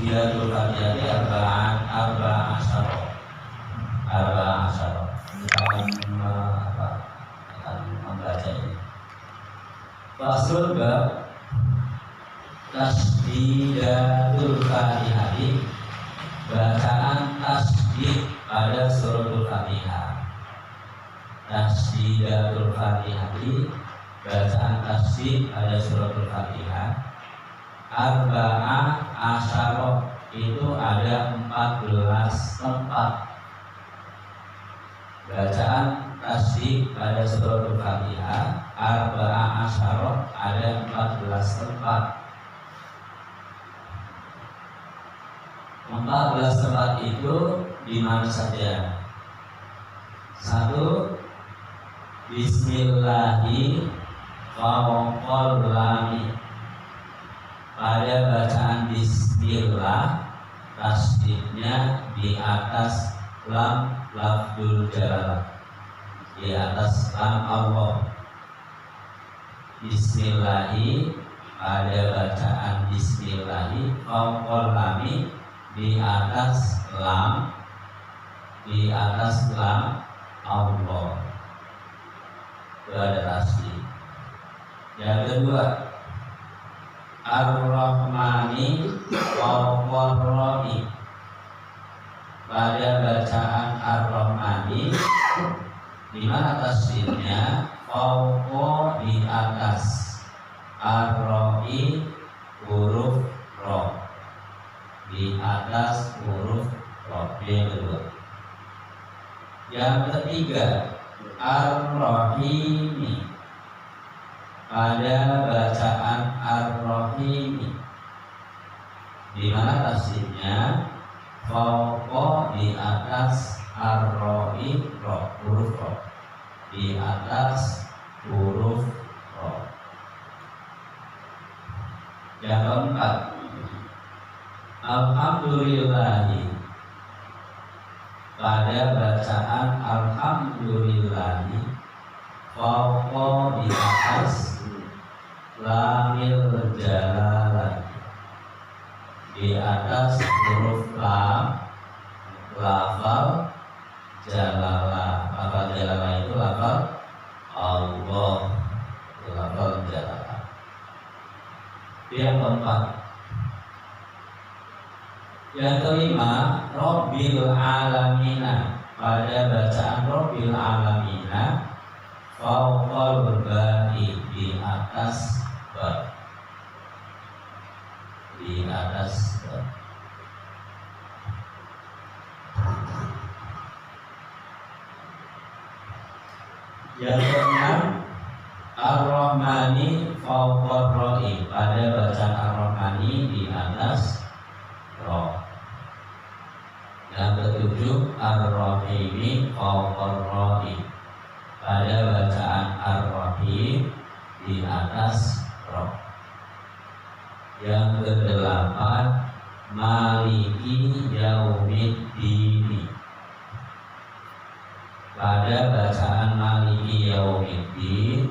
Tasbihatul Fatihah arba'a asyara. Kita akan membaca ini. Faslun bab tasbihatul Fatihah, bacaan tasbih pada suratul Fatihah. Tasbihatul Fatihah, bacaan tasbih pada suratul Fatihah. Arba'ah asyara, itu ada 14 tempat. Bacaan tasbih pada suratul Fatihah arba'ah asyara, ada 14 tempat. 14 tempat itu di mana saja? 1. Bismillahi fawqal lami. Pada bacaan bismillah, tasbihnya di atas lam lafzul jalalah, di atas lam Allah. Bismillahi, pada bacaan bismillahi fawqal lami, di atas lam Allah. Itu ada tasbih. Yang kedua, Ar-Rahmani Ar-Rahmi. Pada bacaan Ar-Rahmani, di mana tasbihnya fawqa, di atas, Ar-Ra'i huruf Ra, di atas huruf Ra. Yang kedua. Yang ketiga, Ar-Rahimi. Pada bacaan Ar-Rahimi, di mana tasbihnya fawqa, di atas Ar-Ra'i Ra, huruf Ra, di atas huruf Ra. Yang keempat, Alhamdulillahi. Pada bacaan Alhamdulillahi fawqa, di atas lamil jalalah, di atas huruf lam lafal jalalah. Lafal jalalah itu lafal Allah, lafal jalalah. Yang keempat. Yang kelima, Rabbil alamina. Pada bacaan Rabbil alamina fawqal ba'i, di atas ba, di atas ba. Yang keenam, Ar-Rahmani fawqal ra'i. Pada bacaan Ar-Rahmani di atas Ra. Yang ketujuh, Ar-Rahimi fawqal ra'i. Pada bacaan Ar-Rahim di atas Ra. Yang kedelapan, Maliki Yaumiddin. Pada bacaan Maliki Yaumiddin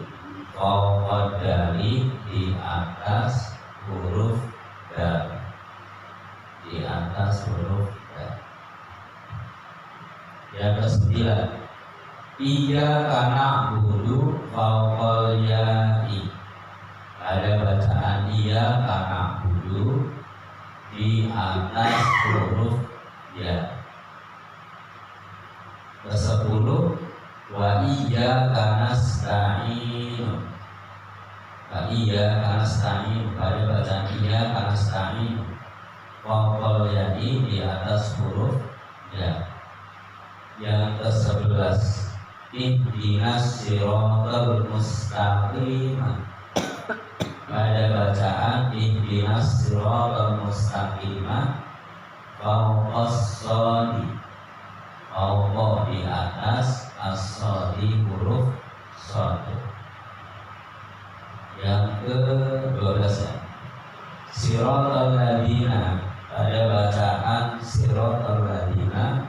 fawqad dali, di atas huruf dal, di atas huruf dal. Yang kesembilan, Iyyaka na'budu fawqal ya'i. Pada bacaan Iyyaka na'budu, di atas huruf ya. Kesepuluh, Wa iyyaka nasta'in. Wa iyyaka nasta'in. Pada bacaan Iyyaka nasta'in fawqal ya'i, di atas huruf ya. Yang ke-11, Ihdinas siratal mustaqim. Pada bacaan Ihdinas siratal mustaqim fawqas shadi, fawqa, di atas as-shadi huruf shad. Yang ke-12, Siratal ladina. Pada bacaan Siratal ladina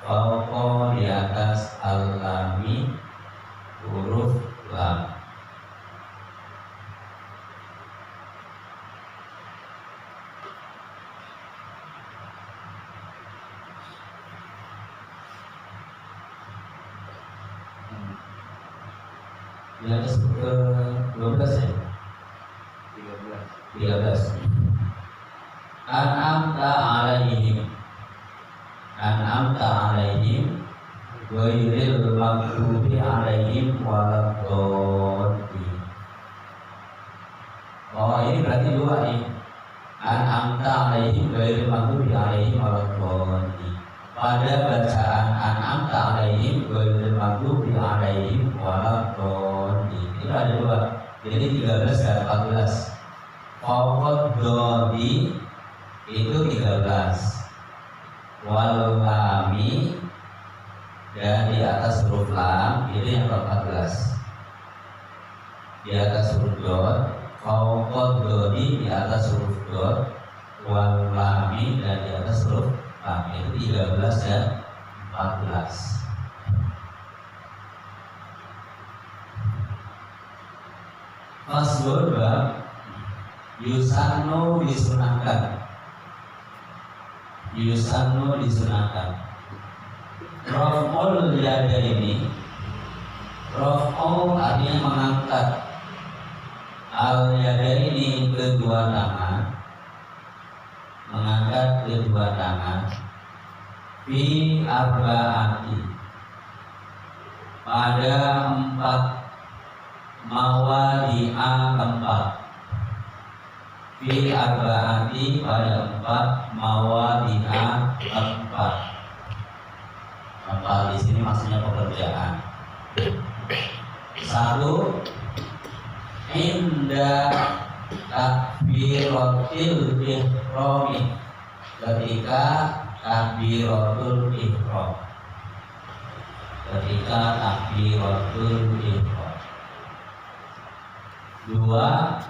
fawqa, di atas al-lami huruf lam. Di atas ke 12 ya? 13. An'amta alaihim ghairil maghdubi alaihim waladdallin. Oh, ini berarti dua nih. An'amta alaihim ghairil maghdubi alaihim waladdallin. Pada bacaan an'amta alaihim ghairil maghdubi alaihim waladdallin itu ada dua. Jadi 13 dan 14. Fawqad dodi itu 13. Wal lami dan di atas huruf lam itu yang ke-14. Di atas huruf dot, fawqad dodi di atas huruf dot, wal lami dan di atas huruf lam itu 13 dan 14. Faslun bab Yusannu disunahkan. Raf'ul yadaini. Raf'u artinya mengangkat. Al yadaini kedua tangan. Mengangkat kedua tangan. Fi arba'ati. Pada 4 mawadi'a tempat. Fi arba'ati pada 4 mawadi'a tempat. Tempat di sini maksudnya pekerjaan. 1. Inda takbiratil ihrami. Ketika takbiratul ihram. Ketika takbiratul ihram. 2.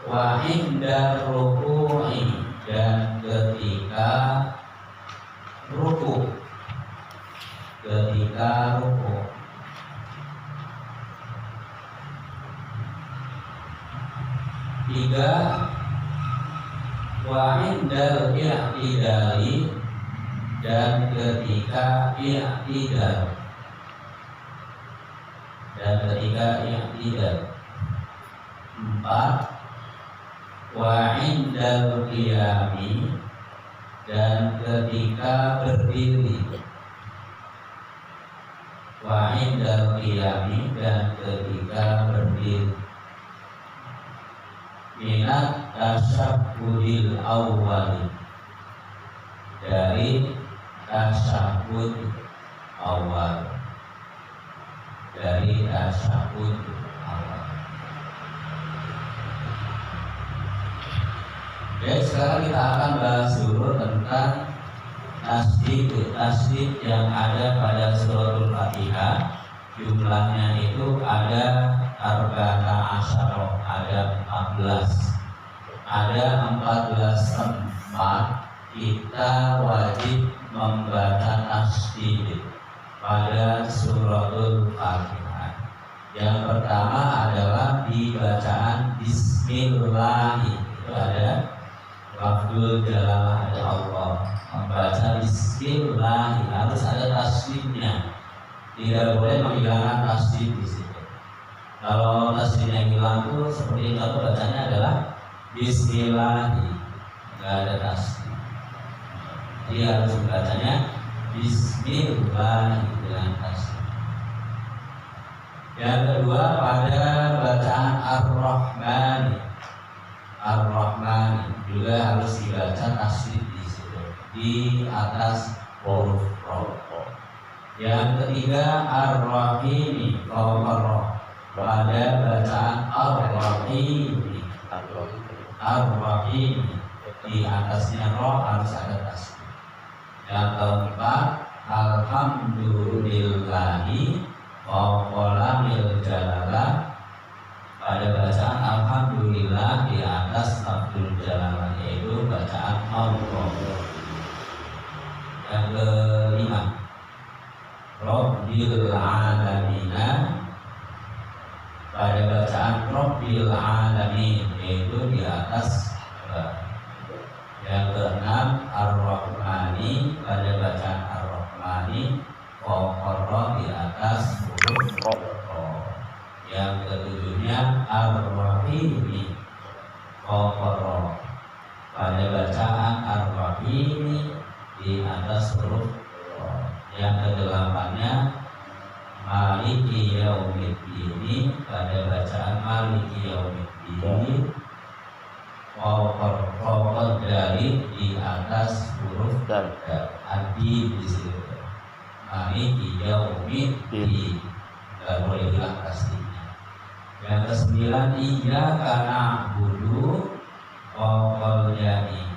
Wa inda ruku'i dan ketika ruku. 3. Wa indal i'tidali dan ketika i'tidal. 4. Wa indal qiyami dan ketika berdiri. Wa indal qiyami dan ketika berdiri. Minat tasyahhudil awwal. Dari tasyahhud awal. Dari tasyahhud awal. Oke, sekarang kita akan bahas dulu tentang tasdid yang ada pada suratul Fatihah. Jumlahnya itu ada arba'ata asyara, ada 14. Ada 14 tempat kita wajib membaca tasdid pada suratul Fatihah. Yang pertama adalah di bacaan Bismillah. Itu ada Abdul Jalalah, ada Allah. Membaca Bismillah harus ada tasdidnya. Tidak boleh menghilangkan tasdid di situ. Kalau tasdidnya hilang tuh seperti contoh bacanya adalah Bismillah, nggak ada tasdid. Jadi harus membacanya Bismillah dengan tasdid. Yang kedua pada bacaan Ar-Rahman. Ar-Rahman juga harus dibaca tasdid di situ, di atas huruf ra. Yang ketiga Ar-Rahim, pada bacaan Ar-Rahim. Ar-Rahim di atasnya ra harus ada tasdid. Yang keempat Alhamdulillahi wa qalamil jalalah. Pada bacaan Alhamdulillah di atas Abdul Jalalah, yaitu bacaan Allah. Yang kelima Rabbil Alamina. Pada bacaan Rabbil Alamin, yaitu di atas ba. Yang keenam Ar-Rahmani. Pada bacaan Ar-Rahmani Qaqarra di atas huruf ra. ini di atas huruf ro. Yang kedelapannya Maliki Yaumiddin pada bacaan Maliki Yaumiddin Pokok dari di atas huruf dal adi di situ. Maliki Yaumiddin nggak boleh hilang pastinya. Yang kesembilan Iyyaka na'budu Pokok dari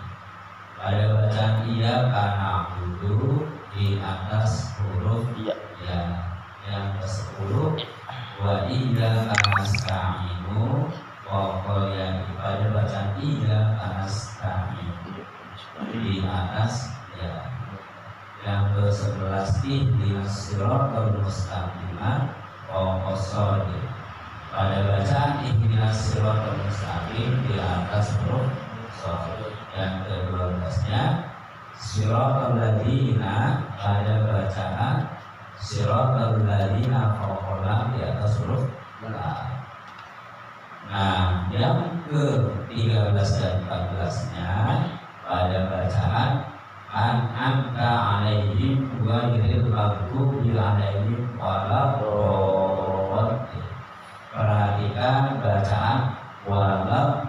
pada bacaan Iyyaka na'budu di atas huruf ya. Yang ke-10 wa iyyaka nasta'inu wa yang pada bacaan iyyaka nasta'inu di atas ya. Yang ke-11 ihdinas siratal mustaqim wa qasadi pada bacaan ihdinas siratal mustaqim di atas huruf shad. Yang ke-12-nya siratal ladzina pada bacaan siratal ladzina faqala di atas huruf lam. Nah, yang ke-13 dan 14-nya pada bacaan an'amta 'alaihim ghairil maghdubi 'alaihim waladdallin. Perhatikan bacaan waladdallin.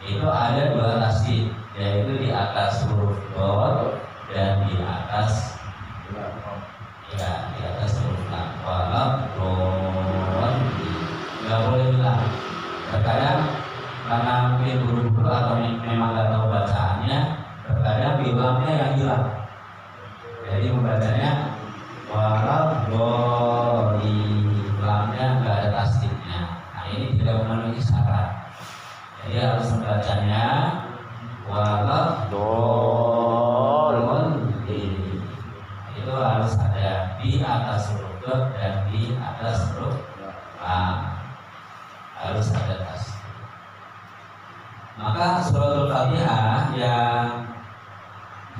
Itu ada dua tasdid, yaitu di atas huruf dot dan di atas di atas huruf lam. Waladdallin nggak boleh hilang. Terkadang karena mungkin buru-buru atau memang nggak tahu bacaannya, terkadang di lamnya yang hilang. Jadi membacanya waladdallin, lamnya nggak ada tasdidnya. Nah, ini tidak memenuhi syarat. Jadi harus membacanya waladdallin. Itu harus ada di atas huruf dot dan di atas huruf lam. Harus ada tasdid. Maka suratul Fatihah yang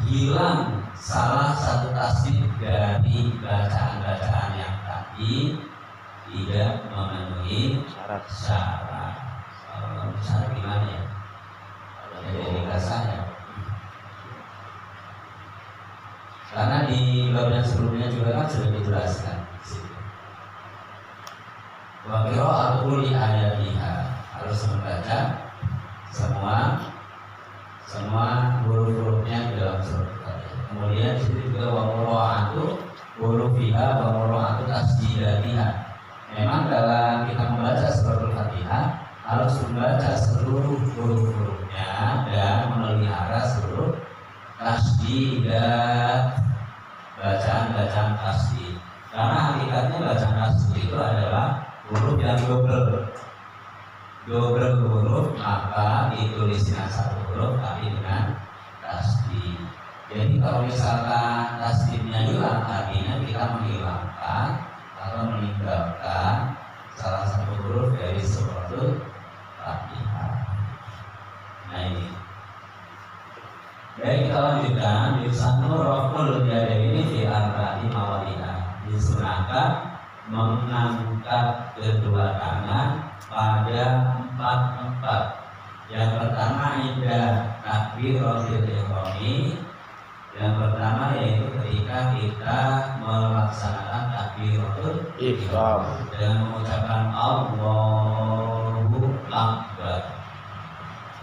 hilang salah satu tasdid dari bacaan-bacaan yang tadi tidak memenuhi syarat. Syarat gimana ya? Jadi kasarnya. Karena di bab yang sebelumnya juga kan sudah dijelaskan. Wa qira'atul ayatiha, harus membaca semua huruf-hurufnya di dalam surat Al-Fatihah. Kemudian di situ juga wa qira'atu hurufiha wa qira'atu tasdidatiha. Memang dalam kita membaca surat Al-Fatihah harus membaca seluruh huruf-hurufnya dan memelihara seluruh tasdidat, bacaan-bacaan tasdid. Karena hakikatnya bacaan tasdid itu adalah huruf yang double huruf, maka ditulisnya satu huruf tapi dengan tasdid. Jadi kalau misalkan tasdidnya hilang, artinya kita menghilangkan atau meninggalkan salah satu huruf dari suratul Fatihah. Nah ini. Baik, kita lanjutkan. Yusanu raful yadaini fi arba'ati mawadi'ah. Disunahkan mengangkat kedua tangan pada 4 tempat. Yang pertama indah takbiratul ihrami. Yang pertama yaitu ketika kita melaksanakan takbiratul ihram dengan mengucapkan Allahu Akbar.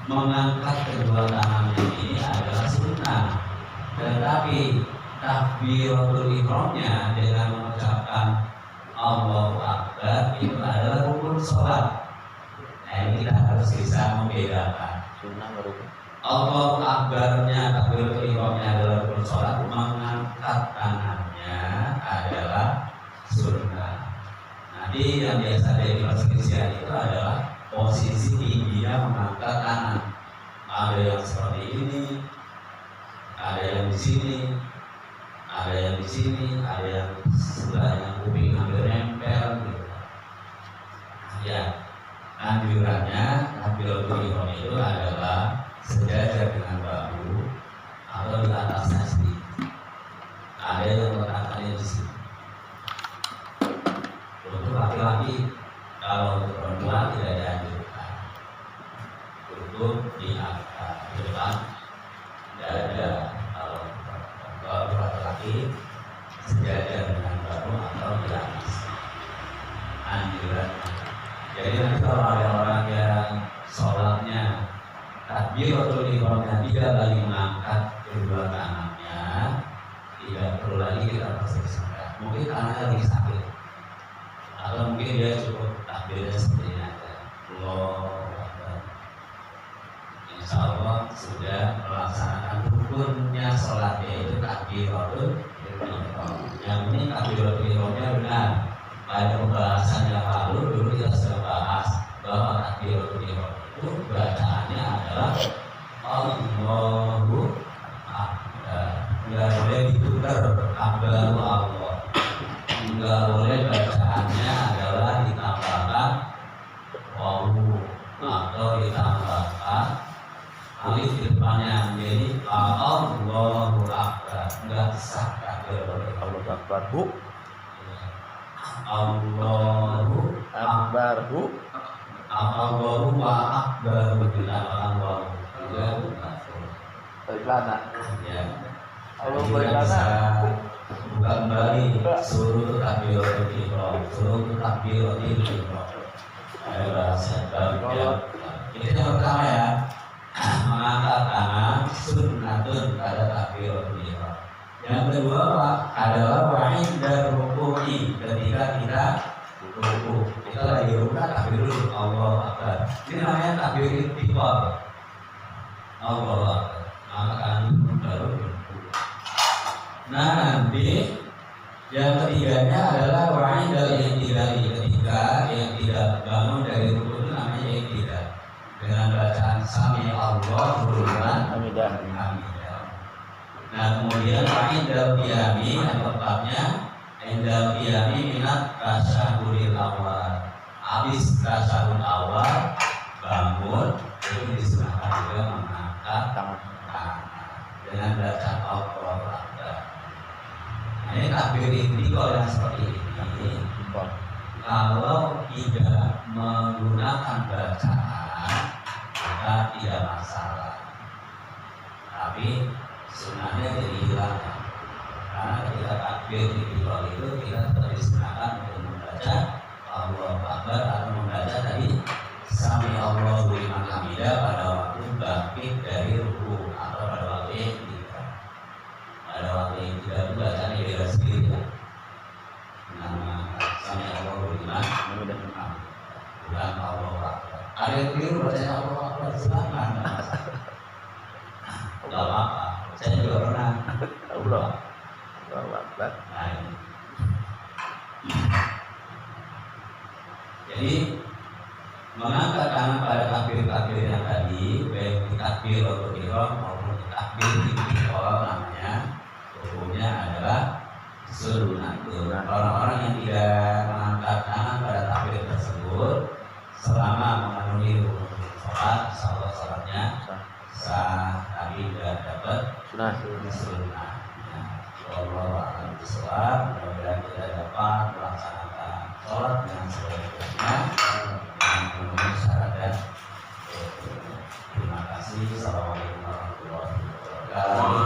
Mengangkat kedua tangan ini adalah sunnah, tetapi takbiratul ihramnya dengan mengucapkan Allahu Akbar itu adalah rukun sholat. Nah, ini kita harus bisa membedakan. Allahu Akbarnya, takbiratul ihramnya adalah rukun sholat, mengangkat tangannya adalah sunnah. Nanti yang biasa dari perselisihan itu adalah posisi tingginya mengangkat tangan. Ada yang seperti ini, ada yang di sini, ada yang di sini, ada yang sebelahnya kuping hampir nempel gitu. Ya, anjurannya takbiratul ihram itu adalah sejajar dengan bahu atau di atasnya sedikit. Ada yang letakkannya di sini. Untuk laki-laki, kalau untuk perempuan tidak dianjurkan untuk di depan tidak ada. Kalau laki-laki sejajar dengan baru atau gratis anjuran. Jadi nanti kalau ada orang yang sholatnya takbiratul ihramnya tidak lagi mengangkat kedua tangannya, tidak perlu lagi kita bersihkan. Mungkin tangannya lagi sakit, atau mungkin dia cukup takbirnya seperti ini aja. Insya Allah sudah melaksanakan rukunnya sholat, yaitu takbiratul ihram. Yang ini takbiratul ihramnya benar. Pada pembahasan yang lalu dulu kita sudah bahas bahwa takbiratul ihram itu bacaannya adalah Allahu Akbar. Nggak boleh diputar Akbaru Allah. Nggak boleh bacaannya adalah ditambahkan wawu atau ditambahkan alif di depannya menjadi Allahu Akbar. Nggak sah takbiratul ihram. Allahu Akbar hu. Allahu Akbar hu. Allahu Akbar ditambahkan wawu. Beriklana. Ya. Allah Kita beriklana. bisa buka kembali suruh takbiratul ihram, suruh takbiratul ihram. Ada bahasa baru. Ini yang pertama ya, mengangkat tangan sunnatun pada takbiratul ihram. Yang kedua adalah wa'inda ruku'i, ketika kita ruku. Kita lagi ruku takbirul Allahu Akbar. Ini namanya takbir intiqal. Allahu Akbar. Maka kan baru ruku. Nah nanti yang ketiganya adalah wa'inda i'tidal, ketika yang tidak bangun dari ruku itu namanya i'tidal. Dengan bacaan sami Allahu liman Hamidah. hamidah. Nah kemudian wa'inda qiyami, yang keempatnya inda qiyami minat tasyahudil awal. Habis tasyahud awal bangun, itu disunahkan juga mengangkat tangan dengan bacaan Allahu Akbar. Nah, ini takbir intiqal yang seperti ini. Kalau tidak menggunakan bacaan maka tidak masalah. Tapi sunahnya jadi hilang. Karena ketika takbir intiqal itu kita tetap disunahkan untuk membaca Allahu Akbar atau membaca tadi sami Allahu liman hamidah pada waktu bangkit dari ruku atau pada waktu i'tidal. Pada waktu i'tidal itu bacaan beda sendiri ya. Nama sami Allahu liman hamidah, bukan Allahu Akbar. Ada yang keliru bacanya Allahu Akbar, silakan. Tidak apa-apa. Saya juga pernah. Allahu Akbar. Nah, ini. Jadi mengangkat tangan pada takbir-takbir yang tadi, baik di takbiratul ihram maupun di takbir intiqal namanya, hukumnya adalah sunnatun. Orang-orang yang tidak mengangkat tangan pada takbir tersebut selama memenuhi rukun sholat, insyaallah sholatnya sah, tapi tidak dapat Sunnah. sunnah. Wallahu a'lam bishawab. Mudah-mudahan kita dapat melaksanakan sholat dengan sebaik-baiknya dengan memenuhi syarat dan terima kasih. Assalamualaikum warahmatullahi wabarakatuh.